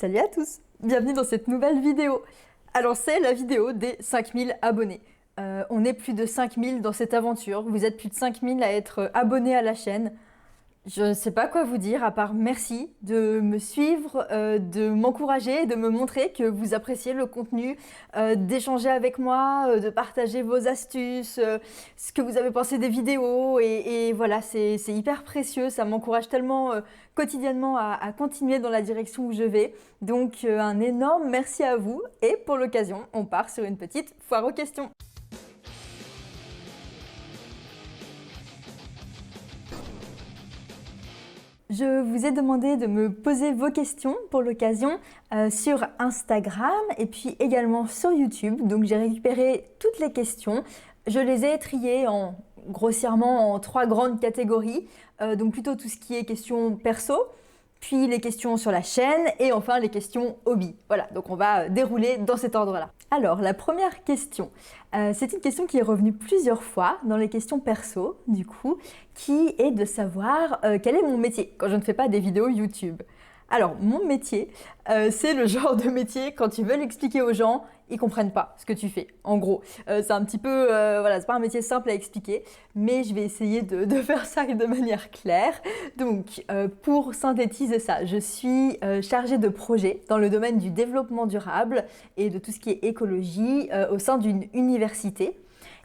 Salut à tous, bienvenue dans cette nouvelle vidéo. Alors c'est la vidéo des 5000 abonnés. On est plus de 5000 dans cette aventure, vous êtes plus de 5000 à être abonnés à la chaîne. Je ne sais pas quoi vous dire à part merci de me suivre, de m'encourager, de me montrer que vous appréciez le contenu, d'échanger avec moi, de partager vos astuces, ce que vous avez pensé des vidéos et voilà, c'est hyper précieux, ça m'encourage tellement quotidiennement à continuer dans la direction où je vais. Donc un énorme merci à vous et pour l'occasion, on part sur une petite foire aux questions. Je vous ai demandé de me poser vos questions pour l'occasion sur Instagram et puis également sur YouTube. Donc j'ai récupéré toutes les questions. Je les ai triées grossièrement en 3 grandes catégories. Donc plutôt tout ce qui est questions perso, puis les questions sur la chaîne et enfin les questions hobby. Voilà, donc on va dérouler dans cet ordre-là. Alors la première question, c'est une question qui est revenue plusieurs fois dans les questions perso, du coup, qui est de savoir quel est mon métier quand je ne fais pas des vidéos YouTube. Alors mon métier, c'est le genre de métier quand tu veux l'expliquer aux gens, ils comprennent pas ce que tu fais. En gros, c'est un petit peu, voilà, c'est pas un métier simple à expliquer, mais je vais essayer de faire ça de manière claire. Donc, pour synthétiser ça, je suis chargée de projet dans le domaine du développement durable et de tout ce qui est écologie au sein d'une université.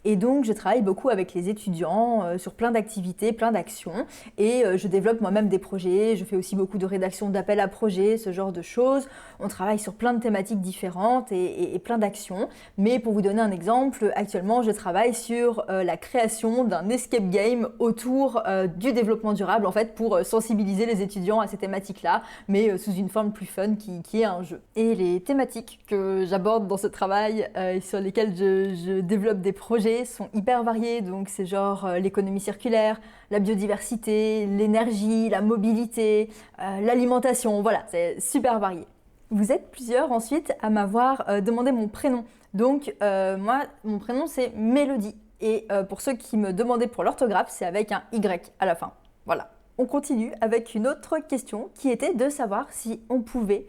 Et donc, je travaille beaucoup avec les étudiants sur plein d'activités, plein d'actions. Et je développe moi-même des projets. Je fais aussi beaucoup de rédaction d'appels à projets, ce genre de choses. On travaille sur plein de thématiques différentes et plein d'actions. Mais pour vous donner un exemple, actuellement, je travaille sur la création d'un escape game autour du développement durable, en fait, pour sensibiliser les étudiants à ces thématiques-là, mais sous une forme plus fun qui est un jeu. Et les thématiques que j'aborde dans ce travail et sur lesquelles je développe des projets sont hyper variés, donc c'est genre l'économie circulaire, la biodiversité, l'énergie, la mobilité, l'alimentation, voilà, c'est super varié. Vous êtes plusieurs ensuite à m'avoir demandé mon prénom. Donc moi, mon prénom c'est Mélodie. Et pour ceux qui me demandaient pour l'orthographe, c'est avec un Y à la fin. Voilà. On continue avec une autre question qui était de savoir si on pouvait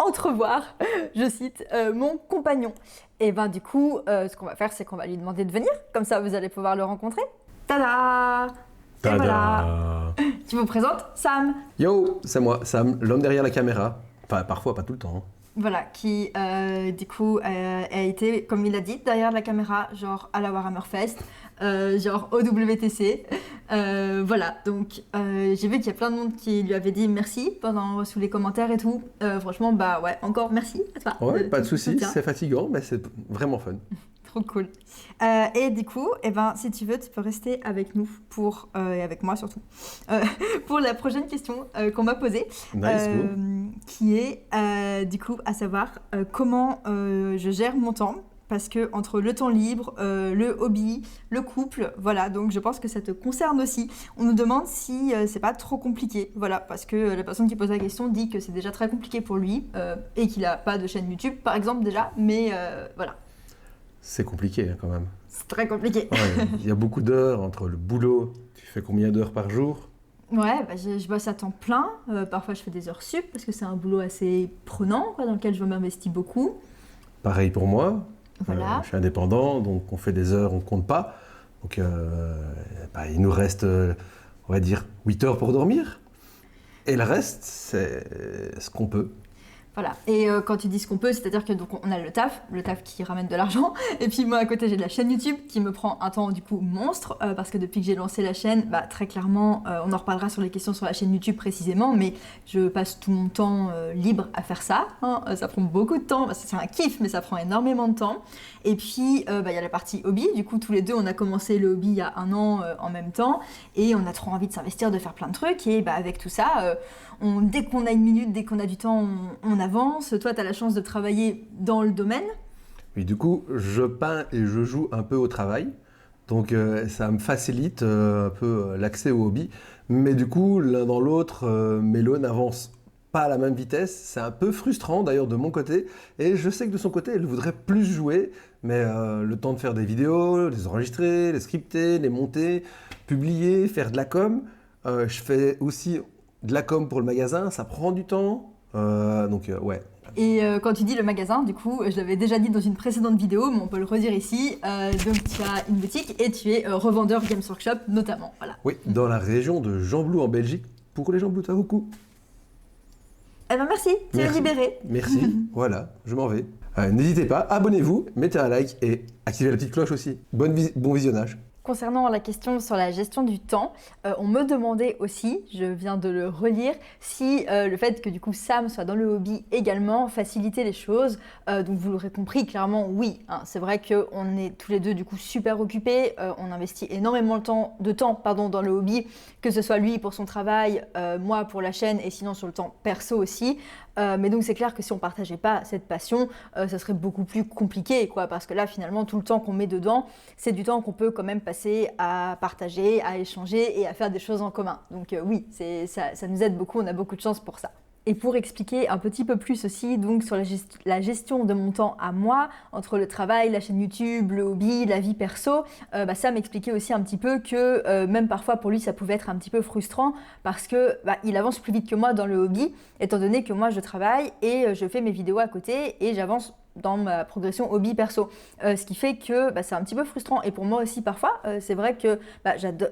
entrevoir, je cite, mon compagnon. Et ben du coup, ce qu'on va faire, c'est qu'on va lui demander de venir. Comme ça, vous allez pouvoir le rencontrer. Tada! Et voilà. Tu vous présentes, Sam. Yo, c'est moi, Sam, l'homme derrière la caméra. Enfin, parfois, pas tout le temps. Voilà, qui du coup a été, comme il a dit, derrière la caméra, genre à la Warhammer Fest, genre au WTC. Voilà, donc j'ai vu qu'il y a plein de monde qui lui avait dit merci sous les commentaires et tout. Franchement, bah ouais, encore merci à toi. Ouais, pas de soucis, c'est fatigant, mais c'est vraiment fun. Trop cool. Et du coup, eh ben, si tu veux, tu peux rester avec nous et avec moi surtout, pour la prochaine question qu'on m'a posée, Nice, go. qui est du coup à savoir comment je gère mon temps. Parce que entre le temps libre, le hobby, le couple, voilà, donc je pense que ça te concerne aussi. On nous demande si c'est pas trop compliqué, voilà, parce que la personne qui pose la question dit que c'est déjà très compliqué pour lui et qu'il a pas de chaîne YouTube, par exemple déjà, mais voilà. C'est compliqué quand même. C'est très compliqué. Ouais, il y a beaucoup d'heures entre le boulot. Tu fais combien d'heures par jour? Ouais, bah je bosse à temps plein. Parfois, je fais des heures sup parce que c'est un boulot assez prenant, quoi, dans lequel je m'investis beaucoup. Pareil pour moi. Voilà. Je suis indépendant, donc on fait des heures, on compte pas. Donc il nous reste, on va dire, 8 heures pour dormir. Et le reste, c'est ce qu'on peut. Voilà. Et quand tu dis ce qu'on peut, c'est-à-dire que donc on a le taf qui ramène de l'argent, et puis moi à côté j'ai de la chaîne YouTube qui me prend un temps du coup monstre, parce que depuis que j'ai lancé la chaîne, bah très clairement, on en reparlera sur les questions sur la chaîne YouTube précisément, mais je passe tout mon temps libre à faire ça, hein, ça prend beaucoup de temps, c'est un kiff, mais ça prend énormément de temps. Et puis y a la partie hobby, du coup tous les deux on a commencé le hobby il y a 1 an en même temps, et on a trop envie de s'investir, de faire plein de trucs, et bah avec tout ça, dès qu'on a une minute, dès qu'on a du temps, on avance. Toi, tu as la chance de travailler dans le domaine. Oui, du coup, je peins et je joue un peu au travail. Donc, ça me facilite un peu l'accès au hobby. Mais du coup, l'un dans l'autre, Mélo n'avance pas à la même vitesse. C'est un peu frustrant d'ailleurs de mon côté. Et je sais que de son côté, elle voudrait plus jouer. Mais le temps de faire des vidéos, les enregistrer, les scripter, les monter, publier, faire de la com. Je fais aussi de la com pour le magasin, ça prend du temps. Ouais. Et quand tu dis le magasin, du coup, je l'avais déjà dit dans une précédente vidéo, mais on peut le redire ici. Donc tu as une boutique et tu es revendeur Games Workshop notamment. Voilà. Oui, dans la région de Gembloux en Belgique. Pour les Gembloux, t'as beaucoup. Eh ben merci, tu es libéré. Merci, voilà, je m'en vais. N'hésitez pas, abonnez-vous, mettez un like et activez la petite cloche aussi. Bon visionnage. Concernant la question sur la gestion du temps, on me demandait aussi, je viens de le relire, si le fait que du coup Sam soit dans le hobby également facilitait les choses. Donc vous l'aurez compris, clairement oui. Hein, c'est vrai qu'on est tous les deux du coup super occupés, on investit énormément de temps dans le hobby, que ce soit lui pour son travail, moi pour la chaîne et sinon sur le temps perso aussi. Mais donc c'est clair que si on partageait pas cette passion, ça serait beaucoup plus compliqué, quoi, parce que là finalement tout le temps qu'on met dedans, c'est du temps qu'on peut quand même passer à partager, à échanger et à faire des choses en commun. Donc oui, ça nous aide beaucoup, on a beaucoup de chance pour ça. Et pour expliquer un petit peu plus aussi donc sur la gestion de mon temps à moi, entre le travail, la chaîne YouTube, le hobby, la vie perso, ça m'expliquait aussi un petit peu que même parfois pour lui ça pouvait être un petit peu frustrant parce que il avance plus vite que moi dans le hobby, étant donné que moi je travaille et je fais mes vidéos à côté et j'avance dans ma progression hobby perso. Ce qui fait que c'est un petit peu frustrant et pour moi aussi parfois, c'est vrai que j'adore.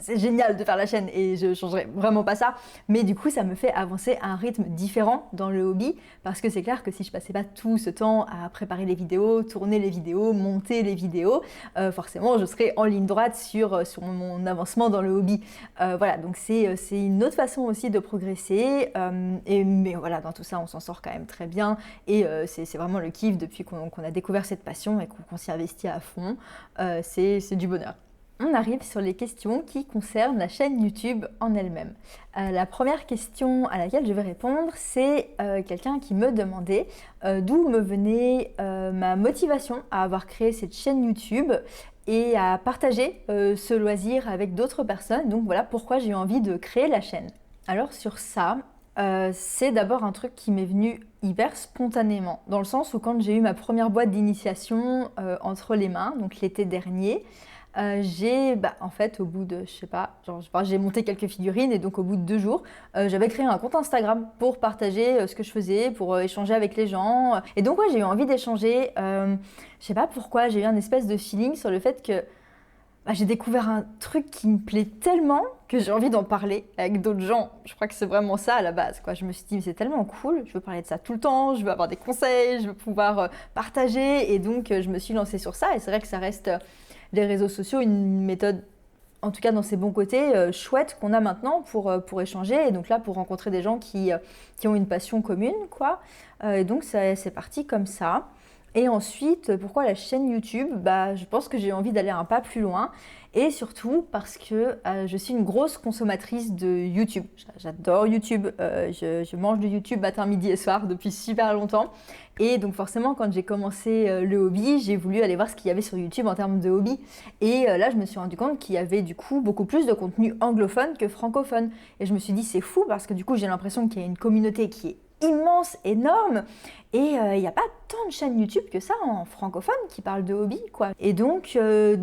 C'est génial de faire la chaîne et je changerai vraiment pas ça, mais du coup ça me fait avancer à un rythme différent dans le hobby parce que c'est clair que si je passais pas tout ce temps à préparer les vidéos, tourner les vidéos, monter les vidéos, forcément je serais en ligne droite sur mon avancement dans le hobby. Voilà, donc c'est une autre façon aussi de progresser, mais voilà, dans tout ça on s'en sort quand même très bien et c'est vraiment le kiff depuis qu'on a découvert cette passion et qu'on s'y investit à fond, c'est du bonheur. On arrive sur les questions qui concernent la chaîne YouTube en elle-même. La première question à laquelle je vais répondre, c'est quelqu'un qui me demandait d'où me venait ma motivation à avoir créé cette chaîne YouTube et à partager ce loisir avec d'autres personnes. Donc voilà pourquoi j'ai eu envie de créer la chaîne. Alors sur ça, c'est d'abord un truc qui m'est venu hyper spontanément, dans le sens où quand j'ai eu ma première boîte d'initiation entre les mains, donc l'été dernier, j'ai, en fait, au bout de, j'ai monté quelques figurines et donc au bout de 2 jours, j'avais créé un compte Instagram pour partager ce que je faisais, pour échanger avec les gens. Et donc, ouais, j'ai eu envie d'échanger. Je sais pas pourquoi, j'ai eu un espèce de feeling sur le fait que j'ai découvert un truc qui me plaît tellement que j'ai envie d'en parler avec d'autres gens. Je crois que c'est vraiment ça à la base, quoi. Je me suis dit, mais c'est tellement cool, je veux parler de ça tout le temps, je veux avoir des conseils, je veux pouvoir partager. Et donc, je me suis lancée sur ça. Et c'est vrai que ça reste les réseaux sociaux, une méthode, en tout cas dans ses bons côtés, chouette qu'on a maintenant pour échanger. Et donc là, pour rencontrer des gens qui ont une passion commune, quoi. Et donc, c'est parti comme ça. Et ensuite, pourquoi la chaîne YouTube ? Je pense que j'ai envie d'aller un pas plus loin. Et surtout parce que je suis une grosse consommatrice de YouTube. J'adore YouTube. Je mange de YouTube matin, midi et soir depuis super longtemps. Et donc forcément, quand j'ai commencé le hobby, j'ai voulu aller voir ce qu'il y avait sur YouTube en termes de hobby. Et là, je me suis rendu compte qu'il y avait du coup beaucoup plus de contenu anglophone que francophone. Et je me suis dit, c'est fou parce que du coup, j'ai l'impression qu'il y a une communauté qui est immense, énorme, et il n'y a pas tant de chaînes YouTube que ça en francophone qui parlent de hobby, quoi. Et donc je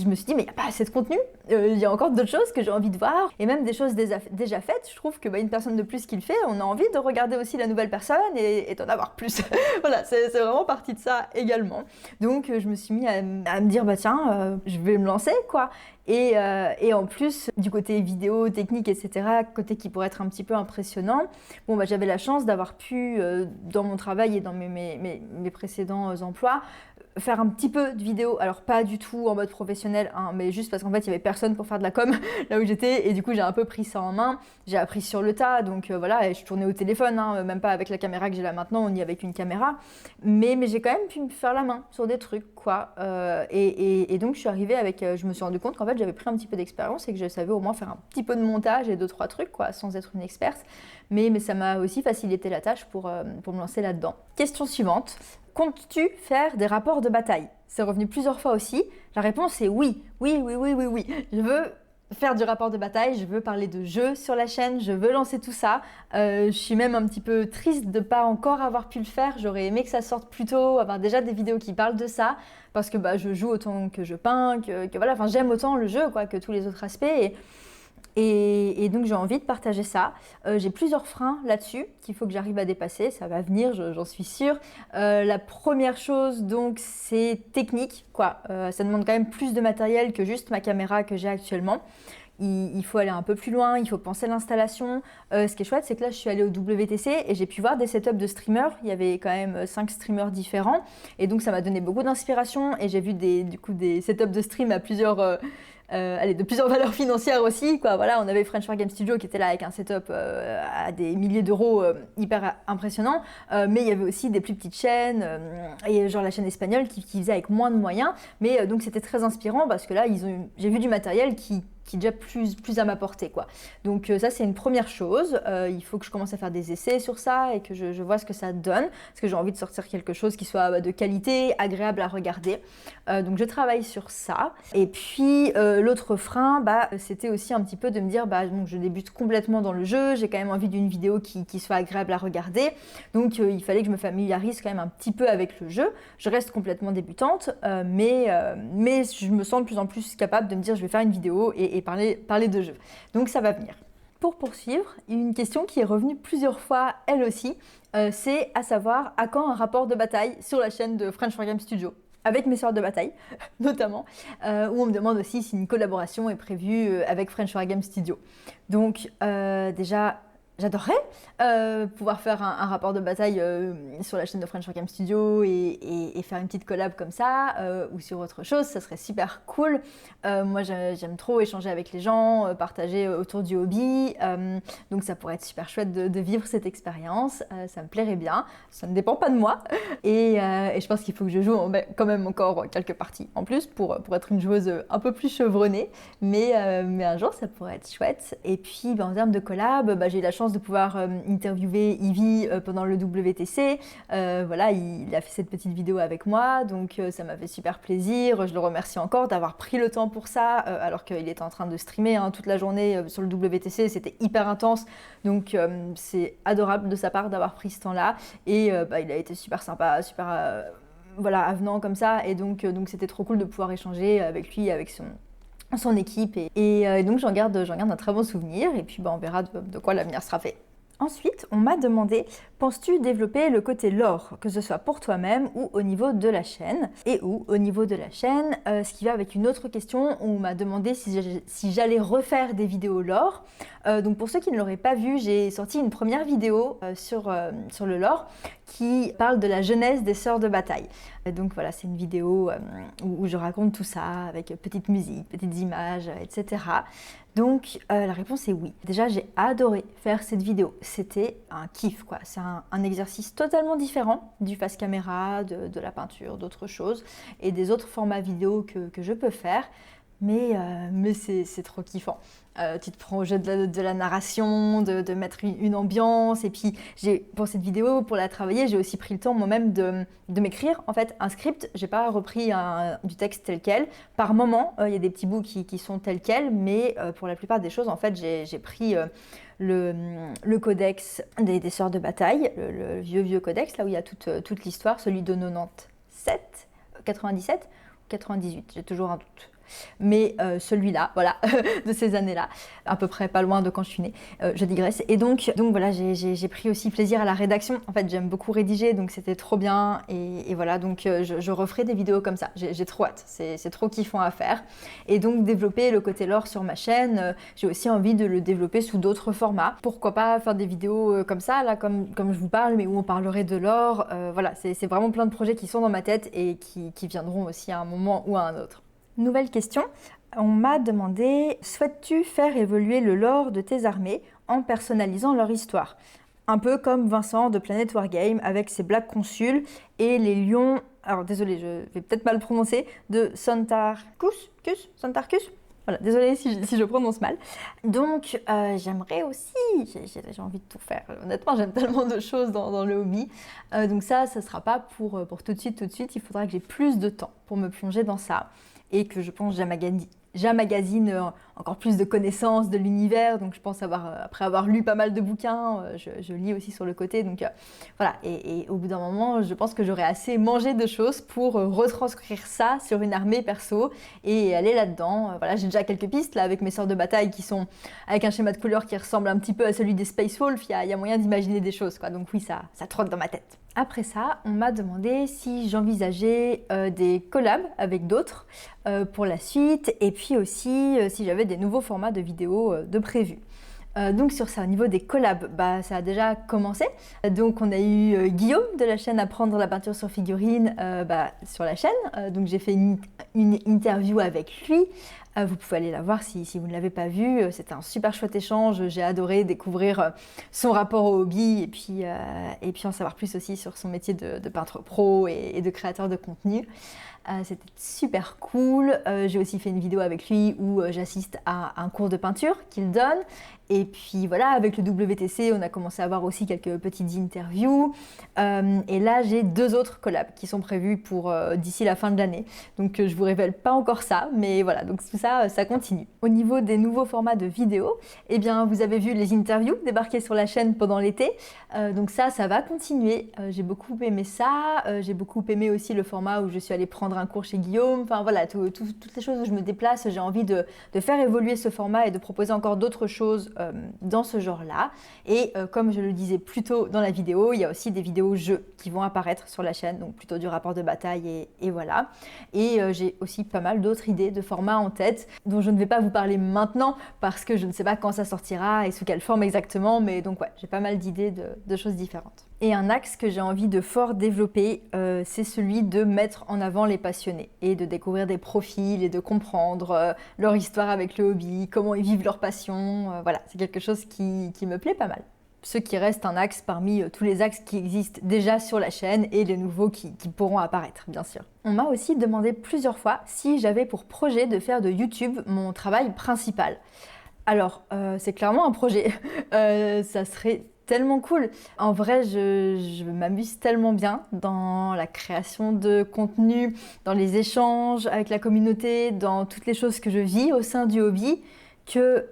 me suis dit, mais il n'y a pas assez de contenu, il y a encore d'autres choses que j'ai envie de voir, et même des choses déjà faites. Je trouve que une personne de plus qui le fait, on a envie de regarder aussi la nouvelle personne et d'en avoir plus. Voilà, c'est vraiment partie de ça également. Donc je me suis mis à me dire, tiens, je vais me lancer, quoi. Et en plus, du côté vidéo, technique, etc., côté qui pourrait être un petit peu impressionnant, j'avais la chance d'avoir pu, dans mon travail et dans mes précédents emplois, faire un petit peu de vidéo, alors pas du tout en mode professionnel, hein, mais juste parce qu'en fait il y avait personne pour faire de la com là où j'étais, et du coup j'ai un peu pris ça en main, j'ai appris sur le tas, donc voilà, et je tournais au téléphone, hein, même pas avec la caméra que j'ai là maintenant, on y avec une caméra, mais j'ai quand même pu me faire la main sur des trucs, quoi, et donc je suis arrivée avec, je me suis rendu compte qu'en fait j'avais pris un petit peu d'expérience et que je savais au moins faire un petit peu de montage et 2-3 trucs, quoi, sans être une experte, mais ça m'a aussi facilité la tâche pour me lancer là-dedans. Question suivante. Comptes-tu faire des rapports de bataille ? C'est revenu plusieurs fois aussi. La réponse est oui. Oui. Je veux faire du rapport de bataille, je veux parler de jeux sur la chaîne, je veux lancer tout ça. Je suis même un petit peu triste de ne pas encore avoir pu le faire. J'aurais aimé que ça sorte plus tôt, avoir déjà des vidéos qui parlent de ça, parce que je joue autant que je peins, que voilà, j'aime autant le jeu, quoi, que tous les autres aspects. Et donc j'ai envie de partager ça. J'ai plusieurs freins là-dessus qu'il faut que j'arrive à dépasser, ça va venir, j'en suis sûre. La première chose donc c'est technique, quoi. Ça demande quand même plus de matériel que juste ma caméra que j'ai actuellement. Il faut aller un peu plus loin, il faut penser à l'installation. Ce qui est chouette, c'est que là, je suis allée au WTC et j'ai pu voir des setups de streamers. Il y avait quand même 5 streamers différents. Et donc, ça m'a donné beaucoup d'inspiration. Et j'ai vu des setups de stream à de plusieurs valeurs financières aussi, quoi. Voilà, on avait French for Game Studio qui était là avec un setup à des milliers d'euros hyper impressionnant, mais il y avait aussi des plus petites chaînes et genre la chaîne espagnole qui faisait avec moins de moyens, mais donc c'était très inspirant parce que là j'ai vu du matériel qui est déjà plus à ma portée, quoi. Donc ça c'est une première chose, il faut que je commence à faire des essais sur ça et que je vois ce que ça donne, parce que j'ai envie de sortir quelque chose qui soit de qualité, agréable à regarder. Donc je travaille sur ça. Et puis l'autre frein, c'était aussi un petit peu de me dire, donc, je débute complètement dans le jeu, j'ai quand même envie d'une vidéo qui soit agréable à regarder. Donc il fallait que je me familiarise quand même un petit peu avec le jeu. Je reste complètement débutante, mais je me sens de plus en plus capable de me dire, je vais faire une vidéo et parler de jeu. Donc ça va venir. Pour poursuivre, une question qui est revenue plusieurs fois, elle aussi, c'est à savoir à quand un rapport de bataille sur la chaîne de French for Game Studio avec mes sœurs de bataille, notamment, où on me demande aussi si une collaboration est prévue avec French for Game Studio. Donc déjà, j'adorerais pouvoir faire un rapport de bataille sur la chaîne de French for Game Studio et faire une petite collab comme ça, ou sur autre chose, ça serait super cool. Moi j'aime trop échanger avec les gens, partager autour du hobby, donc ça pourrait être super chouette de vivre cette expérience, ça me plairait bien, ça ne dépend pas de moi, et je pense qu'il faut que je joue quand même encore quelques parties en plus pour être une joueuse un peu plus chevronnée, mais un jour ça pourrait être chouette. Et puis en termes de collab, j'ai eu la chance de pouvoir interviewer Ivy pendant le WTC. Voilà, il a fait cette petite vidéo avec moi, donc ça m'a fait super plaisir. Je le remercie encore d'avoir pris le temps pour ça, alors qu'il était en train de streamer toute la journée sur le WTC, c'était hyper intense. Donc c'est adorable de sa part d'avoir pris ce temps-là. Et il a été super sympa, super voilà, avenant comme ça. Et donc c'était trop cool de pouvoir échanger avec lui, avec son équipe et donc j'en garde un très bon souvenir et puis on verra de quoi l'avenir sera fait. Ensuite, on m'a demandé, penses-tu développer le côté lore, que ce soit pour toi-même ou au niveau de la chaîne? Et ou au niveau de la chaîne, ce qui va avec une autre question, où on m'a demandé si j'allais refaire des vidéos lore. Donc pour ceux qui ne l'auraient pas vu, j'ai sorti une première vidéo sur le lore qui parle de la genèse des sœurs de bataille. Donc voilà, c'est une vidéo où je raconte tout ça avec petite musique, petites images, etc. Donc la réponse est oui. Déjà, j'ai adoré faire cette vidéo. C'était un kiff, quoi. C'est un exercice totalement différent du face caméra, de la peinture, d'autres choses et des autres formats vidéo que je peux faire. Mais c'est trop kiffant. Tu te prends au jeu de la narration, de mettre une ambiance. Et puis, pour cette vidéo, pour la travailler, j'ai aussi pris le temps moi-même de m'écrire en fait un script. J'ai pas repris du texte tel quel. Par moment, il y a des petits bouts qui sont tels quels, mais pour la plupart des choses, en fait, j'ai pris le codex des sœurs de bataille, le vieux codex, là où il y a toute l'histoire, celui de 97 ou 98, j'ai toujours un doute. Mais celui-là, voilà, de ces années-là, à peu près pas loin de quand je suis née, je digresse. Et donc voilà, j'ai pris aussi plaisir à la rédaction. En fait, j'aime beaucoup rédiger, donc c'était trop bien. Et voilà, donc je referai des vidéos comme ça. J'ai trop hâte, c'est trop kiffant à faire. Et donc développer le côté lore sur ma chaîne, j'ai aussi envie de le développer sous d'autres formats. Pourquoi pas faire des vidéos comme ça, là, comme je vous parle, mais où on parlerait de lore. Voilà, c'est vraiment plein de projets qui sont dans ma tête et qui viendront aussi à un moment ou à un autre. Nouvelle question, on m'a demandé, souhaites-tu faire évoluer le lore de tes armées en personnalisant leur histoire? Un peu comme Vincent de Planet Wargame avec ses Black Consuls et les lions, alors désolé, je vais peut-être mal prononcer, de Santarcus. Voilà, désolée si je prononce mal. Donc j'aimerais aussi, j'ai envie de tout faire. Honnêtement, j'aime tellement de choses dans le hobby. Donc ça sera pas pour tout de suite. Il faudra que j'ai plus de temps pour me plonger dans ça. Et que je pense j'emmagasine encore plus de connaissances de l'univers. Donc je pense après avoir lu pas mal de bouquins, je lis aussi sur le côté. Donc voilà, et au bout d'un moment, je pense que j'aurais assez mangé de choses pour retranscrire ça sur une armée perso et aller là-dedans. Voilà, j'ai déjà quelques pistes là avec mes sorts de bataille qui sont avec un schéma de couleur qui ressemble un petit peu à celui des Space Wolf. Il y a moyen d'imaginer des choses, quoi. Donc oui, ça trotte dans ma tête. Après ça, on m'a demandé si j'envisageais des collabs avec d'autres pour la suite, et puis aussi si j'avais des nouveaux formats de vidéos de prévus. Donc sur ça, au niveau des collabs, ça a déjà commencé. Donc on a eu Guillaume de la chaîne Apprendre la peinture sur figurine sur la chaîne. Donc j'ai fait une interview avec lui. Vous pouvez aller la voir si vous ne l'avez pas vue. C'était un super chouette échange. J'ai adoré découvrir son rapport au hobby et puis en savoir plus aussi sur son métier de peintre pro et de créateur de contenu. C'était super cool. J'ai aussi fait une vidéo avec lui où j'assiste à un cours de peinture qu'il donne. Et puis voilà, avec le WTC, on a commencé à avoir aussi quelques petites interviews. Et là, j'ai 2 autres collabs qui sont prévus pour d'ici la fin de l'année. Donc je vous révèle pas encore ça, mais voilà, donc tout ça, ça continue. Au niveau des nouveaux formats de vidéos, eh bien, vous avez vu les interviews débarquer sur la chaîne pendant l'été. Donc ça va continuer. J'ai beaucoup aimé ça. J'ai beaucoup aimé aussi le format où je suis allée prendre un cours chez Guillaume. Enfin voilà, toutes les choses où je me déplace, j'ai envie de faire évoluer ce format et de proposer encore d'autres choses dans ce genre-là. Et comme je le disais plus tôt dans la vidéo, il y a aussi des vidéos jeux qui vont apparaître sur la chaîne, donc plutôt du rapport de bataille et voilà. Et j'ai aussi pas mal d'autres idées de formats en tête dont je ne vais pas vous parler maintenant parce que je ne sais pas quand ça sortira et sous quelle forme exactement, mais donc ouais, j'ai pas mal d'idées de choses différentes. Et un axe que j'ai envie de fort développer, c'est celui de mettre en avant les passionnés et de découvrir des profils et de comprendre leur histoire avec le hobby, comment ils vivent leur passion. Voilà, c'est quelque chose qui me plaît pas mal. Ce qui reste un axe parmi tous les axes qui existent déjà sur la chaîne et les nouveaux qui pourront apparaître, bien sûr. On m'a aussi demandé plusieurs fois si j'avais pour projet de faire de YouTube mon travail principal. Alors, c'est clairement un projet. Ça serait tellement cool. En vrai, je m'amuse tellement bien dans la création de contenu, dans les échanges avec la communauté, dans toutes les choses que je vis au sein du hobby, que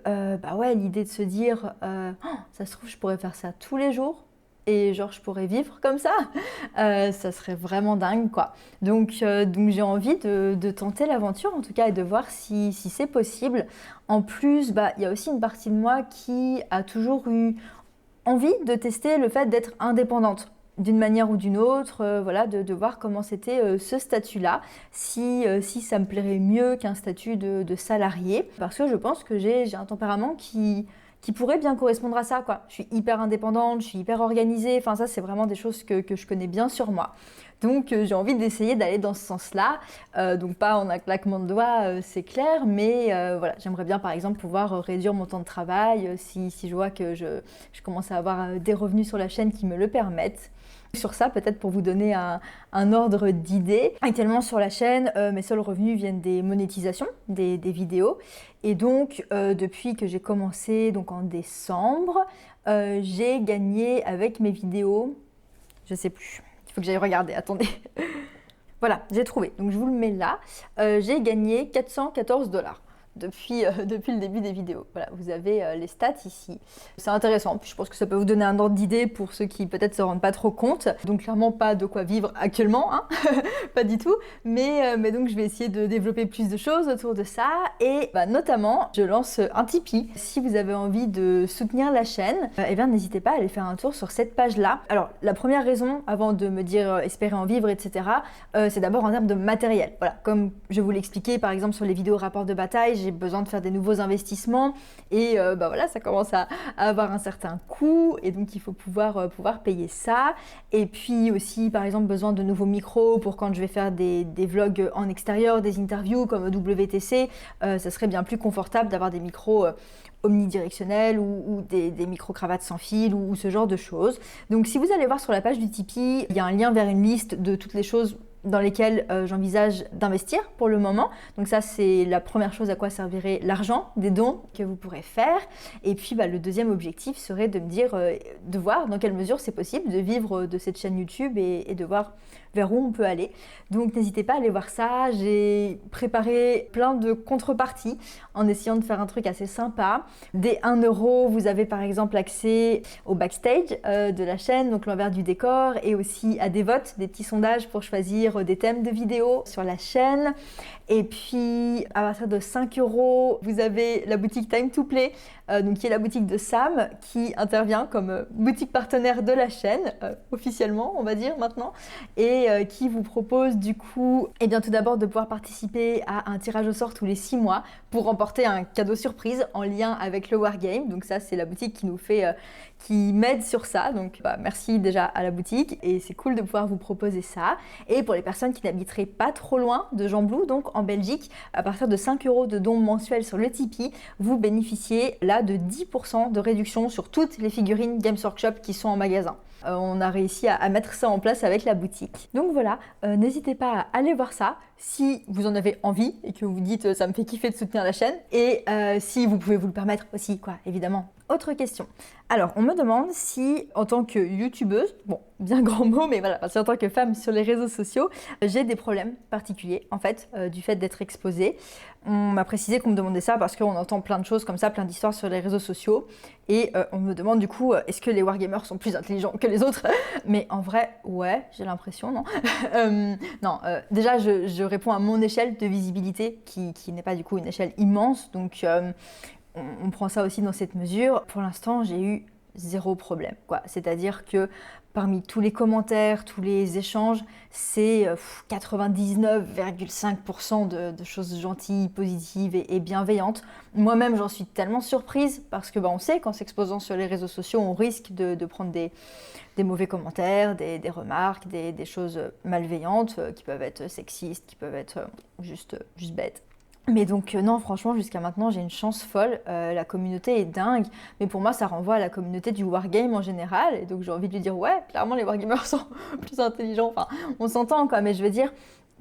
l'idée de se dire ça se trouve, je pourrais faire ça tous les jours et genre je pourrais vivre comme ça, ça serait vraiment dingue, quoi. Donc j'ai envie de tenter l'aventure en tout cas et de voir si c'est possible. En plus, il y a aussi une partie de moi qui a toujours eu envie de tester le fait d'être indépendante d'une manière ou d'une autre, de voir comment c'était ce statut-là, si ça me plairait mieux qu'un statut de salarié, parce que je pense que j'ai un tempérament qui pourrait bien correspondre à ça, quoi. Je suis hyper indépendante, je suis hyper organisée, enfin ça c'est vraiment des choses que je connais bien sur moi. Donc j'ai envie d'essayer d'aller dans ce sens-là, donc pas en un claquement de doigts, c'est clair, mais j'aimerais bien par exemple pouvoir réduire mon temps de travail si je vois que je commence à avoir des revenus sur la chaîne qui me le permettent. Sur ça, peut-être pour vous donner un ordre d'idée, actuellement sur la chaîne, mes seuls revenus viennent des monétisations des vidéos. Et donc, depuis que j'ai commencé donc en décembre, j'ai gagné avec mes vidéos, je sais plus, il faut que j'aille regarder, attendez. Voilà, j'ai trouvé, donc je vous le mets là. J'ai gagné 414 $. Depuis le début des vidéos. Voilà, vous avez les stats ici. C'est intéressant, puis je pense que ça peut vous donner un ordre d'idée pour ceux qui peut-être se rendent pas trop compte. Donc clairement pas de quoi vivre actuellement, hein pas du tout. Mais donc je vais essayer de développer plus de choses autour de ça. Et notamment, je lance un Tipeee. Si vous avez envie de soutenir la chaîne, n'hésitez pas à aller faire un tour sur cette page-là. Alors la première raison, avant de me dire espérer en vivre, etc., c'est d'abord en termes de matériel. Voilà, comme je vous l'expliquais par exemple sur les vidéos rapport de bataille, j'ai besoin de faire des nouveaux investissements et ça commence à avoir un certain coût et donc il faut pouvoir payer ça. Et puis aussi par exemple besoin de nouveaux micros pour quand je vais faire des vlogs en extérieur, des interviews comme au WTC, ça serait bien plus confortable d'avoir des micros omnidirectionnels ou des micro-cravates sans fil ou ce genre de choses. Donc si vous allez voir sur la page du Tipeee, il y a un lien vers une liste de toutes les choses dans lesquels j'envisage d'investir pour le moment. Donc ça, c'est la première chose à quoi servirait l'argent, des dons que vous pourrez faire. Et puis le deuxième objectif serait de me dire, de voir dans quelle mesure c'est possible de vivre de cette chaîne YouTube et de voir vers où on peut aller. Donc n'hésitez pas à aller voir ça. J'ai préparé plein de contreparties en essayant de faire un truc assez sympa. Dès 1 euro, vous avez par exemple accès au backstage de la chaîne, donc l'envers du décor, et aussi à des votes, des petits sondages pour choisir des thèmes de vidéos sur la chaîne. Et puis à partir de 5 euros, vous avez la boutique Time to Play, donc qui est la boutique de Sam, qui intervient comme boutique partenaire de la chaîne, officiellement on va dire maintenant, et qui vous propose du coup, tout d'abord de pouvoir participer à un tirage au sort tous les 6 mois pour remporter un cadeau surprise en lien avec le Wargame. Donc ça, c'est la boutique qui nous fait, qui m'aide sur ça. Donc merci déjà à la boutique, et c'est cool de pouvoir vous proposer ça. Et pour les personnes qui n'habiteraient pas trop loin de Gembloux, donc en Belgique, à partir de 5 euros de dons mensuels sur le Tipeee, vous bénéficiez là de 10% de réduction sur toutes les figurines Games Workshop qui sont en magasin. On a réussi à mettre ça en place avec la boutique. Donc voilà, n'hésitez pas à aller voir ça si vous en avez envie et que vous dites ça me fait kiffer de soutenir la chaîne, et si vous pouvez vous le permettre aussi, évidemment. Autre question. Alors, on me demande si, en tant que youtubeuse, bon, bien grand mot, mais voilà, si en tant que femme sur les réseaux sociaux, j'ai des problèmes particuliers, en fait, du fait d'être exposée. On m'a précisé qu'on me demandait ça parce qu'on entend plein de choses comme ça, plein d'histoires sur les réseaux sociaux, et on me demande du coup, est-ce que les wargamers sont plus intelligents que les autres? Mais en vrai, ouais, j'ai l'impression, non. Non, déjà, je réponds à mon échelle de visibilité, qui n'est pas du coup une échelle immense, donc on prend ça aussi dans cette mesure. Pour l'instant, j'ai eu 0 problème, C'est-à-dire que parmi tous les commentaires, tous les échanges, c'est 99,5% de choses gentilles, positives et bienveillantes. Moi-même, j'en suis tellement surprise parce que on sait qu'en s'exposant sur les réseaux sociaux, on risque de prendre des mauvais commentaires, des remarques, des choses malveillantes qui peuvent être sexistes, qui peuvent être juste bêtes. Mais donc non, franchement, jusqu'à maintenant, j'ai une chance folle. La communauté est dingue, mais pour moi, ça renvoie à la communauté du wargame en général. Et donc j'ai envie de lui dire, ouais, clairement, les wargamers sont plus intelligents. Enfin, on s'entend, mais je veux dire,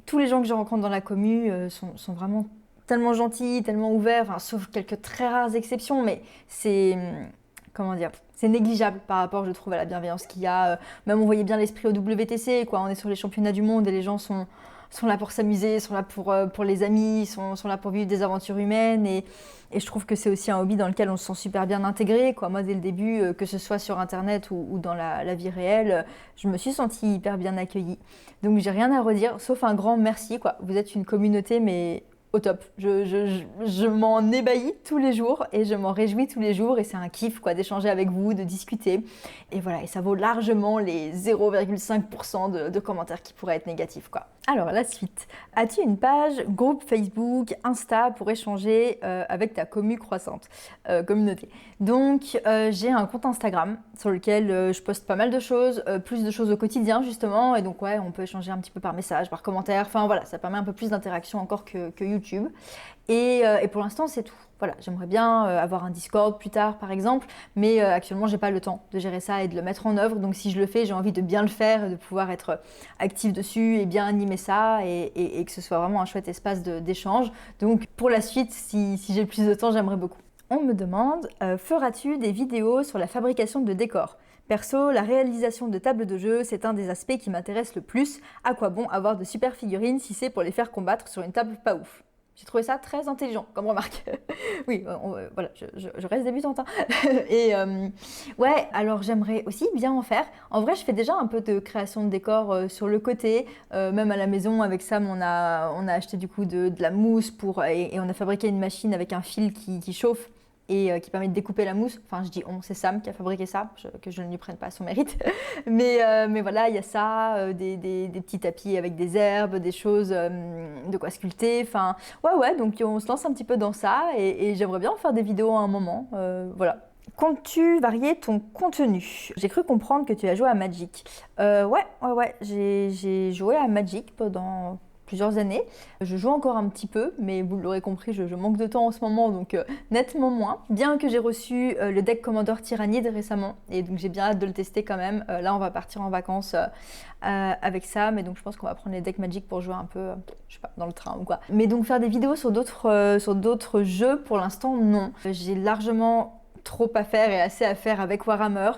tous les gens que je rencontre dans la commu sont vraiment tellement gentils, tellement ouverts, sauf quelques très rares exceptions, mais c'est... comment dire, c'est négligeable par rapport, je trouve, à la bienveillance qu'il y a. Même on voyait bien l'esprit au WTC, on est sur les championnats du monde et les gens sont là pour s'amuser, sont là pour les amis, sont là pour vivre des aventures humaines, et je trouve que c'est aussi un hobby dans lequel on se sent super bien intégré. Moi, dès le début, que ce soit sur Internet ou dans la vie réelle, je me suis sentie hyper bien accueillie. Donc j'ai rien à redire, sauf un grand merci. Vous êtes une communauté, mais au top. Je m'en ébahis tous les jours et je m'en réjouis tous les jours, et c'est un kiff d'échanger avec vous, de discuter. Et voilà, et ça vaut largement les 0,5% de commentaires qui pourraient être négatifs. Alors la suite. As-tu une page, groupe Facebook, Insta pour échanger avec ta communauté? Donc j'ai un compte Instagram sur lequel je poste pas mal de choses, plus de choses au quotidien justement, et donc ouais, on peut échanger un petit peu par message, par commentaire, enfin voilà, ça permet un peu plus d'interaction encore que YouTube. Et pour l'instant, c'est tout. Voilà, j'aimerais bien avoir un Discord plus tard par exemple, mais actuellement j'ai pas le temps de gérer ça et de le mettre en œuvre. Donc si je le fais, j'ai envie de bien le faire, de pouvoir être active dessus et bien animer ça, et que ce soit vraiment un chouette espace d'échange. Donc pour la suite, si j'ai plus de temps, j'aimerais beaucoup. On me demande, feras-tu des vidéos sur la fabrication de décors? Perso, la réalisation de tables de jeu, c'est un des aspects qui m'intéresse le plus. À quoi bon avoir de super figurines si c'est pour les faire combattre sur une table pas ouf? J'ai trouvé ça très intelligent comme remarque. Oui, voilà, je reste débutante. Et ouais, alors j'aimerais aussi bien en faire. En vrai, je fais déjà un peu de création de décors sur le côté. Même à la maison, avec Sam, on a acheté du coup de la mousse et on a fabriqué une machine avec un fil qui chauffe et qui permet de découper la mousse. Enfin, je dis on, c'est Sam qui a fabriqué ça, que je ne lui prenne pas son mérite. Mais voilà, il y a ça, des petits tapis avec des herbes, des choses de quoi sculpter. Enfin, ouais, donc on se lance un petit peu dans ça, et j'aimerais bien en faire des vidéos à un moment. Voilà. Comptes-tu varier ton contenu? J'ai cru comprendre que tu as joué à Magic. Ouais, j'ai joué à Magic pendant plusieurs années. Je joue encore un petit peu, mais vous l'aurez compris, je manque de temps en ce moment, donc nettement moins. Bien que j'ai reçu le deck Commander Tyrannide récemment, et donc j'ai bien hâte de le tester quand même. Là, on va partir en vacances avec ça, mais donc je pense qu'on va prendre les decks Magic pour jouer un peu, je sais pas, dans le train ou quoi. Mais donc faire des vidéos sur d'autres jeux, pour l'instant, non. J'ai largement trop à faire et assez à faire avec Warhammer,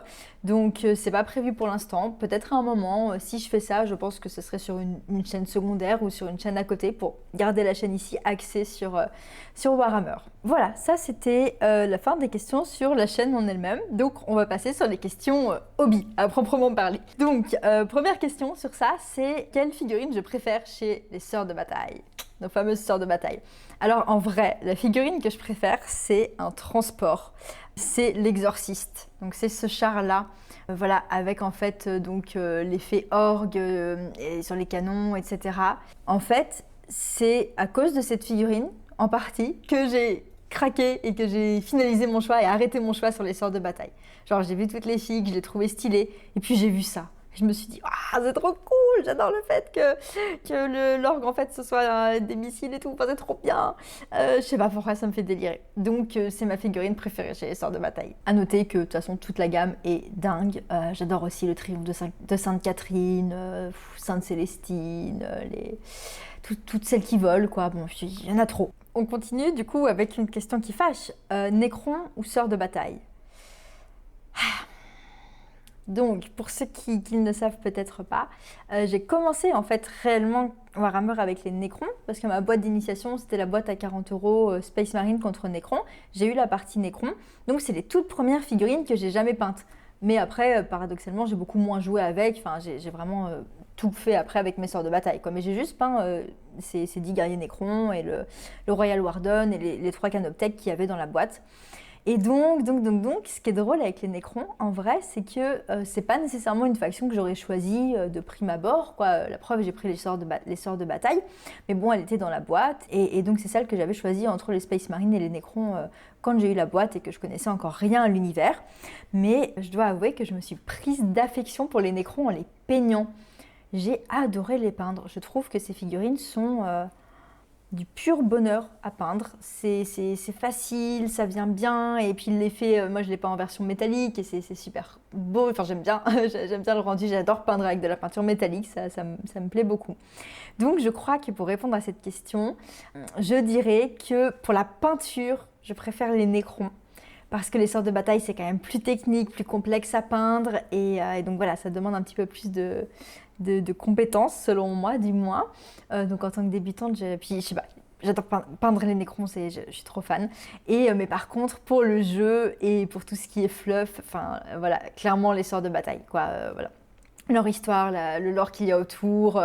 donc c'est pas prévu pour l'instant. Peut-être à un moment, si je fais ça, je pense que ce serait sur une chaîne secondaire ou sur une chaîne à côté pour garder la chaîne ici axée sur Warhammer. Voilà, ça c'était la fin des questions sur la chaîne en elle-même. Donc on va passer sur les questions hobby à proprement parler. Donc première question sur ça, c'est quelle figurine je préfère chez les sœurs de bataille, nos fameuses sœurs de bataille. Alors en vrai, la figurine que je préfère, c'est un transport. C'est l'exorciste. Donc c'est ce char-là, voilà, avec en fait l'effet orgue et sur les canons, etc. En fait, c'est à cause de cette figurine, en partie, que j'ai craqué et que j'ai finalisé mon choix et arrêté mon choix sur les sœurs de bataille. Genre j'ai vu toutes les filles, que je les trouvais stylées, et puis j'ai vu ça. Je me suis dit, ah, c'est trop cool, j'adore le fait que l'orgue en fait ce soit des missiles et tout, enfin, c'est trop bien. Je sais pas pourquoi ça me fait délirer. Donc c'est ma figurine préférée chez les sœurs de bataille. À noter que de toute façon toute la gamme est dingue. J'adore aussi le triomphe de Sainte Catherine, Sainte Célestine, toutes celles qui volent quoi. Bon, il y en a trop. On continue du coup avec une question qui fâche. Nécron ou sœur de bataille? Donc, pour ceux qui ne savent peut-être pas, j'ai commencé en fait réellement Warhammer avec les Nécrons, parce que ma boîte d'initiation, c'était la boîte à 40 € Space Marine contre Nécron. J'ai eu la partie Nécron, donc c'est les toutes premières figurines que j'ai jamais peintes. Mais après, paradoxalement, j'ai beaucoup moins joué avec, enfin j'ai vraiment tout fait après avec mes sœurs de bataille, quoi. Mais j'ai juste peint ces 10 guerriers Nécrons et le Royal Warden et les 3 Canoptech qu'il y avait dans la boîte. Et donc, ce qui est drôle avec les Nécrons, en vrai, c'est que c'est pas nécessairement une faction que j'aurais choisie de prime abord, quoi. La preuve, j'ai pris les sœurs de bataille, mais bon, elle était dans la boîte, et donc c'est celle que j'avais choisie entre les Space Marines et les Nécrons quand j'ai eu la boîte et que je connaissais encore rien à l'univers. Mais je dois avouer que je me suis prise d'affection pour les Nécrons en les peignant. J'ai adoré les peindre. Je trouve que ces figurines sont du pur bonheur à peindre. C'est facile, ça vient bien, et puis l'effet, moi je l'ai peint en version métallique et c'est super beau, enfin j'aime bien, j'aime bien le rendu, j'adore peindre avec de la peinture métallique, ça me plaît beaucoup. Donc je crois que pour répondre à cette question, je dirais que pour la peinture, je préfère les Nécrons. Parce que les sœurs de bataille, c'est quand même plus technique, plus complexe à peindre, et donc voilà, ça demande un petit peu plus de compétences, selon moi, du moins. Donc en tant que débutante, puis je sais pas, j'adore peindre les Nécrons, je suis trop fan. Mais par contre, pour le jeu et pour tout ce qui est fluff, enfin voilà, clairement les sœurs de bataille, quoi, voilà. Leur histoire, le lore qu'il y a autour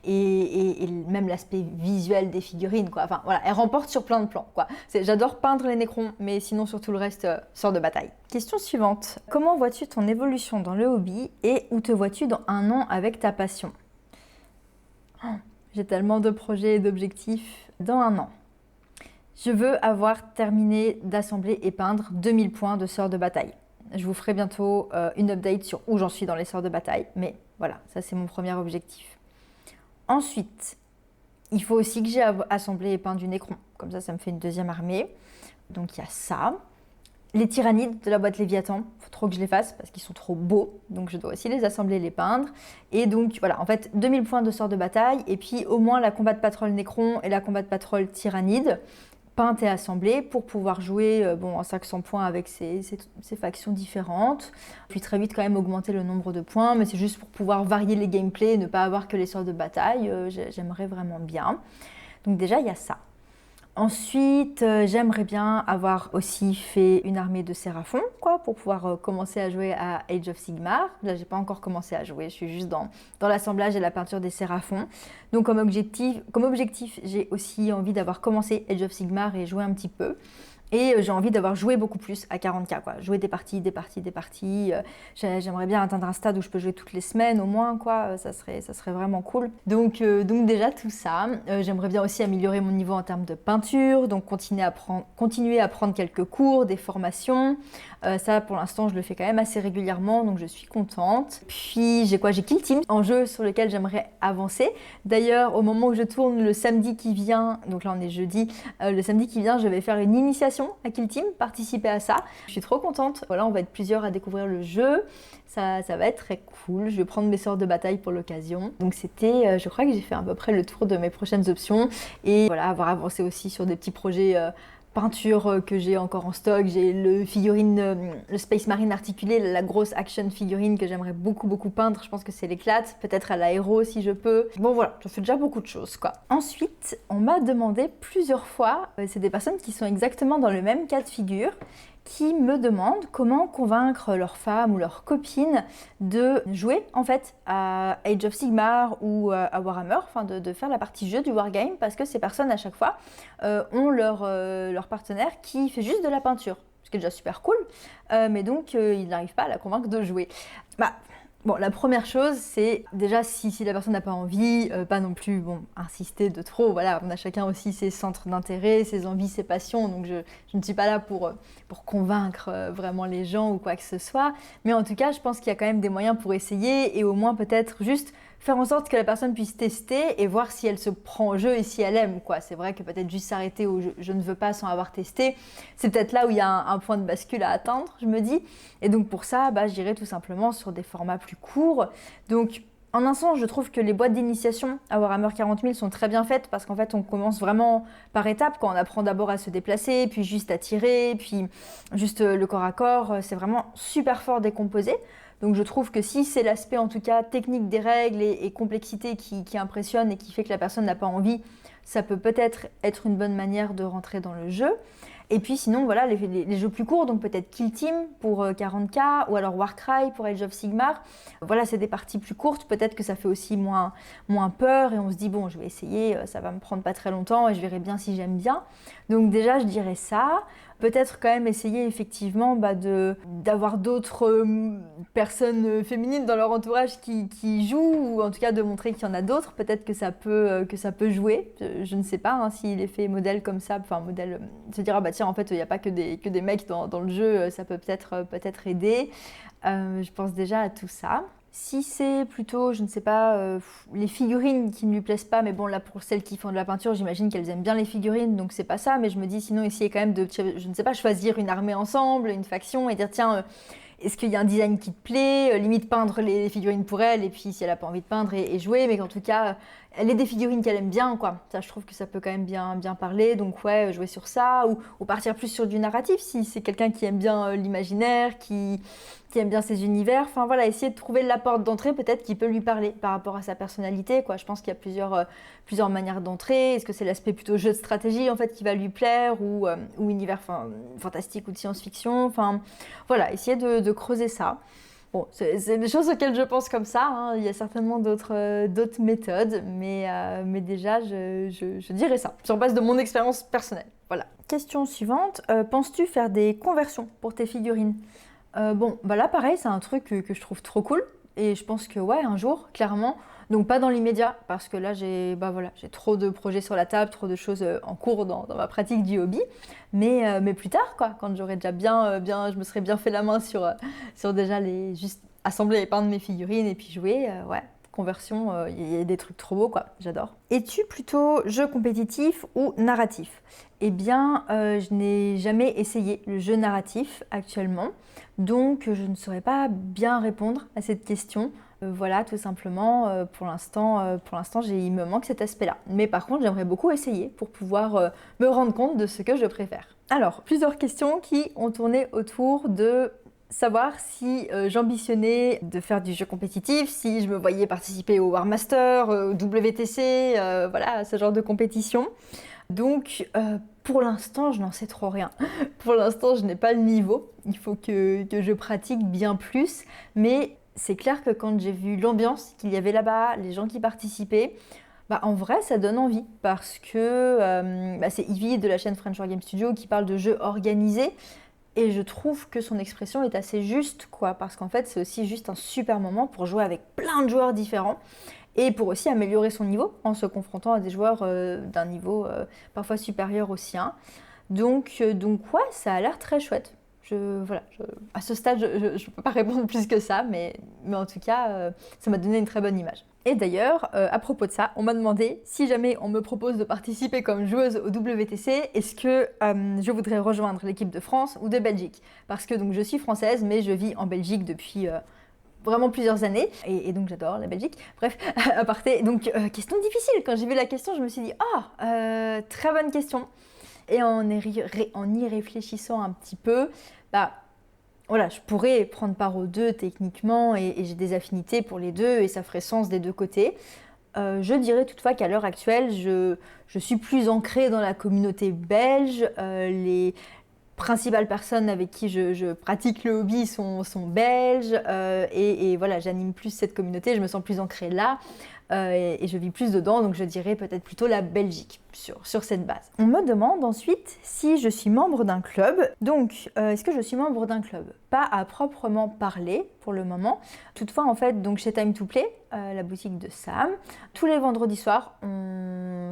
et même l'aspect visuel des figurines, quoi. Enfin voilà, elles remportent sur plein de plans, quoi. J'adore peindre les Nécrons, mais sinon sur tout le reste, sort de bataille. Question suivante. Comment vois-tu ton évolution dans le hobby et où te vois-tu dans 1 an avec ta passion? J'ai tellement de projets et d'objectifs dans 1 an. Je veux avoir terminé d'assembler et peindre 2000 points de sœurs de bataille. Je vous ferai bientôt une update sur où j'en suis dans les sœurs de bataille, mais voilà, ça c'est mon premier objectif. Ensuite, il faut aussi que j'ai assemblé et peint du Nécron, comme ça me fait une deuxième armée. Donc il y a ça. Les Tyrannides de la boîte Léviathan, il faut trop que je les fasse parce qu'ils sont trop beaux, donc je dois aussi les assembler et les peindre. Et donc voilà, en fait 2000 points de sœurs de bataille, et puis au moins la combat de patrol Nécron et la combat de patrol Tyrannide, peinte et assemblée pour pouvoir jouer en 500 points avec ces factions différentes. Puis très vite quand même augmenter le nombre de points, mais c'est juste pour pouvoir varier les gameplays et ne pas avoir que les sœurs de bataille. J'aimerais vraiment bien. Donc déjà il y a ça. Ensuite, j'aimerais bien avoir aussi fait une armée de Séraphons, quoi, pour pouvoir commencer à jouer à Age of Sigmar. Là, j'ai pas encore commencé à jouer, je suis juste dans l'assemblage et la peinture des Séraphons. Donc comme objectif, j'ai aussi envie d'avoir commencé Age of Sigmar et jouer un petit peu. Et j'ai envie d'avoir joué beaucoup plus à 40K, quoi. Jouer des parties. J'aimerais bien atteindre un stade où je peux jouer toutes les semaines au moins, quoi. Ça serait vraiment cool. Donc déjà tout ça. J'aimerais bien aussi améliorer mon niveau en termes de peinture, donc continuer à prendre quelques cours, des formations. Ça, pour l'instant, je le fais quand même assez régulièrement, donc je suis contente. Puis j'ai Kill Team, un jeu sur lequel j'aimerais avancer. D'ailleurs, au moment où je tourne le samedi qui vient, donc là on est jeudi, le samedi qui vient, je vais faire une initiation à Kill Team, participer à ça. Je suis trop contente. Voilà, on va être plusieurs à découvrir le jeu. Ça va être très cool. Je vais prendre mes sorts de bataille pour l'occasion. Donc je crois que j'ai fait à peu près le tour de mes prochaines options. Et voilà, avoir avancé aussi sur des petits projets peinture que j'ai encore en stock. J'ai le Space Marine articulé, la grosse action figurine que j'aimerais beaucoup peindre. Je pense que c'est l'éclate, peut-être à l'aéro si je peux. Bon voilà, je fais déjà beaucoup de choses quoi. Ensuite, on m'a demandé plusieurs fois, c'est des personnes qui sont exactement dans le même cas de figure, qui me demandent comment convaincre leur femme ou leur copine de jouer en fait à Age of Sigmar ou à Warhammer, enfin de faire la partie jeu du wargame, parce que ces personnes à chaque fois ont leur partenaire qui fait juste de la peinture, ce qui est déjà super cool, mais donc ils n'arrivent pas à la convaincre de jouer. Bon, la première chose, c'est déjà si la personne n'a pas envie, pas non plus insister de trop. Voilà, on a chacun aussi ses centres d'intérêt, ses envies, ses passions. Donc je ne suis pas là pour convaincre vraiment les gens ou quoi que ce soit. Mais en tout cas, je pense qu'il y a quand même des moyens pour essayer et au moins peut-être juste faire en sorte que la personne puisse tester et voir si elle se prend au jeu et si elle aime, quoi. C'est vrai que peut-être juste s'arrêter au je ne veux pas sans avoir testé, c'est peut-être là où il y a un point de bascule à atteindre, je me dis. Et donc pour ça, j'irai tout simplement sur des formats plus courts. Donc en un sens, je trouve que les boîtes d'initiation à Warhammer 40 000 sont très bien faites parce qu'en fait, on commence vraiment par étapes, quand on apprend d'abord à se déplacer, puis juste à tirer, puis juste le corps à corps. C'est vraiment super fort décomposé. Donc je trouve que si c'est l'aspect en tout cas technique des règles et complexité qui impressionne et qui fait que la personne n'a pas envie, ça peut peut-être être une bonne manière de rentrer dans le jeu. Et puis sinon, voilà, les jeux plus courts, donc peut-être Kill Team pour 40K ou alors Warcry pour Age of Sigmar. Voilà, c'est des parties plus courtes, peut-être que ça fait aussi moins peur et on se dit bon, je vais essayer, ça va me prendre pas très longtemps et je verrai bien si j'aime bien. Donc déjà, je dirais ça. Peut-être quand même essayer effectivement d'avoir d'autres personnes féminines dans leur entourage qui jouent, ou en tout cas de montrer qu'il y en a d'autres. Peut-être que ça peut jouer. Je ne sais pas si l'effet modèle comme ça, enfin modèle, se dire tiens en fait il n'y a pas que des mecs dans le jeu, ça peut peut-être aider. Je pense déjà à tout ça. Si c'est plutôt, je ne sais pas, les figurines qui ne lui plaisent pas, mais bon là pour celles qui font de la peinture, j'imagine qu'elles aiment bien les figurines, donc c'est pas ça, mais je me dis sinon essayer quand même de, je ne sais pas, choisir une armée ensemble, une faction et dire tiens, est-ce qu'il y a un design qui te plaît, limite peindre les figurines pour elle, et puis si elle n'a pas envie de peindre et jouer, mais qu'en tout cas, elle ait des figurines qu'elle aime bien, quoi. Ça, je trouve que ça peut quand même bien parler, donc ouais, jouer sur ça, ou partir plus sur du narratif, si c'est quelqu'un qui aime bien l'imaginaire, qui aime bien ces univers, enfin voilà, essayer de trouver la porte d'entrée peut-être qui peut lui parler par rapport à sa personnalité, quoi. Je pense qu'il y a plusieurs manières d'entrer. Est-ce que c'est l'aspect plutôt jeu de stratégie en fait qui va lui plaire, ou univers fantastique ou de science-fiction, enfin voilà, essayer de creuser ça. Bon, c'est des choses auxquelles je pense comme ça, hein. Il y a certainement d'autres méthodes, mais déjà, je dirais ça, sur base de mon expérience personnelle. Voilà. Question suivante, penses-tu faire des conversions pour tes figurines ? Là, pareil, c'est un truc que je trouve trop cool, et je pense que, ouais, un jour, clairement, donc pas dans l'immédiat, parce que là, j'ai trop de projets sur la table, trop de choses en cours dans ma pratique du hobby, mais plus tard, quoi, quand j'aurai déjà je me serais bien fait la main sur déjà juste assembler et peindre mes figurines et puis jouer, ouais. Conversion, il y a des trucs trop beaux, quoi, j'adore. Es-tu plutôt jeu compétitif ou narratif ? Eh bien, je n'ai jamais essayé le jeu narratif actuellement, donc je ne saurais pas bien répondre à cette question. Voilà, tout simplement, pour l'instant, il me manque cet aspect-là. Mais par contre, j'aimerais beaucoup essayer pour pouvoir me rendre compte de ce que je préfère. Alors, plusieurs questions qui ont tourné autour de savoir si j'ambitionnais de faire du jeu compétitif, si je me voyais participer au War Master, au WTC, voilà, ce genre de compétition. Donc, pour l'instant, je n'en sais trop rien. Pour l'instant, je n'ai pas le niveau. Il faut que je pratique bien plus. Mais c'est clair que quand j'ai vu l'ambiance qu'il y avait là-bas, les gens qui participaient, En vrai, ça donne envie parce que c'est Ivy de la chaîne French War Game Studio qui parle de jeux organisés et je trouve que son expression est assez juste, quoi, parce qu'en fait, c'est aussi juste un super moment pour jouer avec plein de joueurs différents et pour aussi améliorer son niveau en se confrontant à des joueurs d'un niveau parfois supérieur au sien. Donc ouais, ça a l'air très chouette. À ce stade, je ne peux pas répondre plus que ça, mais en tout cas, ça m'a donné une très bonne image. Et d'ailleurs, à propos de ça, on m'a demandé si jamais on me propose de participer comme joueuse au WTC, est-ce que je voudrais rejoindre l'équipe de France ou de Belgique? Parce que donc, je suis française, mais je vis en Belgique depuis vraiment plusieurs années, et donc j'adore la Belgique. Bref, à parté, donc question difficile. Quand j'ai vu la question, je me suis dit, très bonne question. Et en y réfléchissant un petit peu, voilà, je pourrais prendre part aux deux techniquement et j'ai des affinités pour les deux et ça ferait sens des deux côtés. Je dirais toutefois qu'à l'heure actuelle, je suis plus ancrée dans la communauté belge. Les principales personnes avec qui je pratique le hobby sont belges et voilà, j'anime plus cette communauté, je me sens plus ancrée là. Et je vis plus dedans, donc je dirais peut-être plutôt la Belgique sur cette base. On me demande ensuite si je suis membre d'un club. Donc, est-ce que je suis membre d'un club? Pas à proprement parler pour le moment. Toutefois, en fait, donc chez Time to Play, la boutique de Sam, tous les vendredis soirs,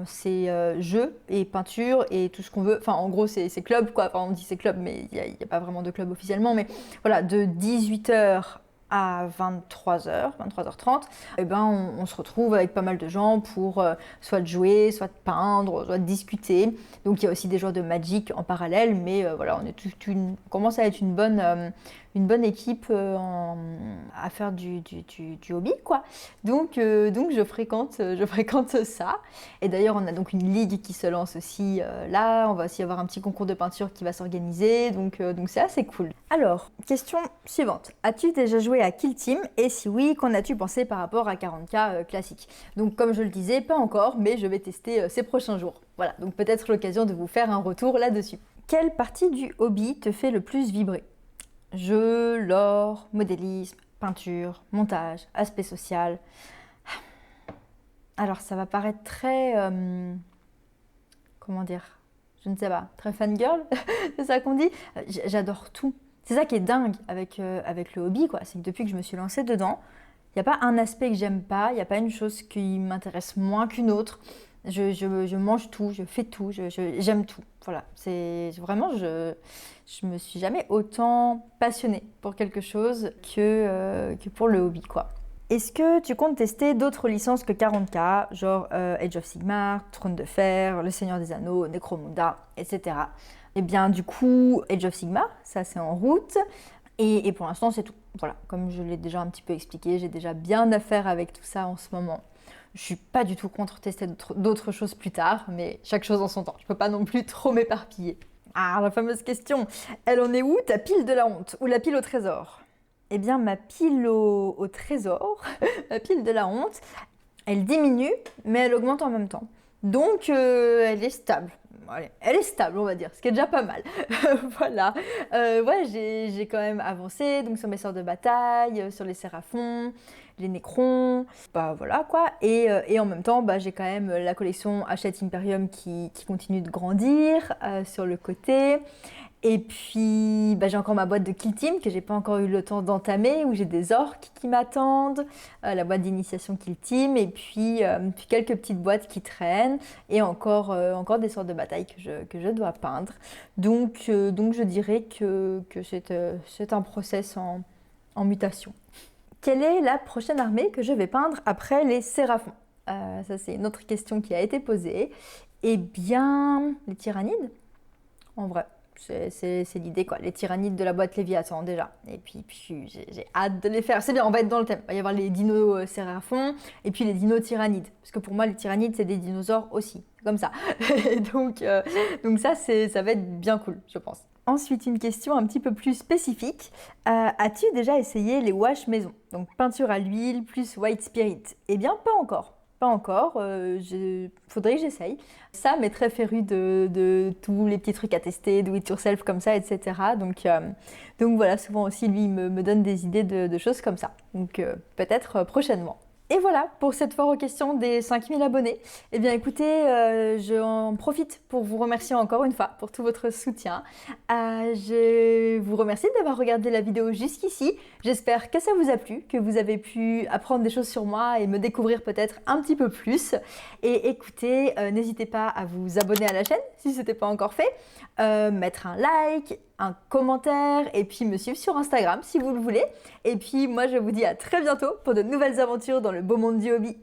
c'est jeux et peinture et tout ce qu'on veut. Enfin, en gros, c'est club, quoi. Enfin, on dit c'est club, mais il n'y a pas vraiment de club officiellement. Mais voilà, de 18h à 23h, 23h30, on se retrouve avec pas mal de gens pour soit de jouer, soit de peindre, soit de discuter. Donc il y a aussi des joueurs de Magic en parallèle, mais voilà, on commence à être une bonne équipe à faire du hobby, quoi. Donc je fréquente ça. Et d'ailleurs, on a donc une ligue qui se lance aussi là. On va aussi avoir un petit concours de peinture qui va s'organiser. Donc c'est assez cool. Alors, question suivante. As-tu déjà joué à Kill Team? Et si oui, qu'en as-tu pensé par rapport à 40K classique? Donc comme je le disais, pas encore, mais je vais tester ces prochains jours. Voilà, donc peut-être l'occasion de vous faire un retour là-dessus. Quelle partie du hobby te fait le plus vibrer? Jeu, lore, modélisme, peinture, montage, aspect social. Alors ça va paraître très... comment dire? Je ne sais pas, très fangirl, c'est ça qu'on dit? J'adore tout. C'est ça qui est dingue avec le hobby, quoi. C'est que depuis que je me suis lancée dedans, il n'y a pas un aspect que j'aime pas, il n'y a pas une chose qui m'intéresse moins qu'une autre. Je mange tout, je fais tout, j'aime tout. Voilà, c'est vraiment, je me suis jamais autant passionnée pour quelque chose que pour le hobby, quoi. Est-ce que tu comptes tester d'autres licences que 40K, genre Age of Sigmar, Trône de Fer, Le Seigneur des Anneaux, Necromunda, etc. Eh bien, du coup, Age of Sigmar, ça c'est en route. Et pour l'instant, c'est tout. Voilà, comme je l'ai déjà un petit peu expliqué, j'ai déjà bien à faire avec tout ça en ce moment. Je suis pas du tout contre tester d'autres choses plus tard, mais chaque chose en son temps. Je peux pas non plus trop m'éparpiller. Ah, la fameuse question. Elle en est où, ta pile de la honte ou la pile au trésor? Eh bien, ma pile au trésor, ma pile de la honte, elle diminue, mais elle augmente en même temps. Donc, elle est stable. Allez, elle est stable, on va dire, ce qui est déjà pas mal. Voilà. Ouais, j'ai quand même avancé donc sur mes sorts de bataille, sur les séraphons, les nécrons, voilà quoi. Et en même temps, j'ai quand même la collection Hachette Imperium qui continue de grandir sur le côté. Et puis, j'ai encore ma boîte de Kill Team que j'ai pas encore eu le temps d'entamer, où j'ai des orques qui m'attendent, la boîte d'initiation Kill Team, et puis quelques petites boîtes qui traînent, et encore des sortes de bataille que je dois peindre. Donc je dirais que c'est un process en mutation. Quelle est la prochaine armée que je vais peindre après les séraphons? Ça, c'est une autre question qui a été posée. Eh bien, les tyrannides, en vrai. C'est l'idée, quoi. Les tyrannides de la boîte Léviathan, déjà. Et puis j'ai hâte de les faire. C'est bien, on va être dans le thème. Il va y avoir les dinos séraphons et puis les dinos tyrannides. Parce que pour moi, les tyrannides, c'est des dinosaures aussi. Comme ça. donc ça, ça va être bien cool, je pense. Ensuite, une question un petit peu plus spécifique. As-tu déjà essayé les wash maison? Donc peinture à l'huile plus white spirit? Eh bien, pas encore. Pas encore, faudrait que j'essaye. Sam est très féru de tous les petits trucs à tester, do it yourself comme ça, etc. Donc voilà, souvent aussi lui me donne des idées de choses comme ça. Donc peut-être prochainement. Et voilà pour cette foire aux questions des 5000 abonnés. Eh bien écoutez, j'en profite pour vous remercier encore une fois pour tout votre soutien. Je vous remercie d'avoir regardé la vidéo jusqu'ici. J'espère que ça vous a plu, que vous avez pu apprendre des choses sur moi et me découvrir peut-être un petit peu plus. Et écoutez, n'hésitez pas à vous abonner à la chaîne si ce n'était pas encore fait, mettre un like, un commentaire et puis me suivre sur Instagram si vous le voulez. Et puis moi je vous dis à très bientôt pour de nouvelles aventures dans le beau monde du hobby.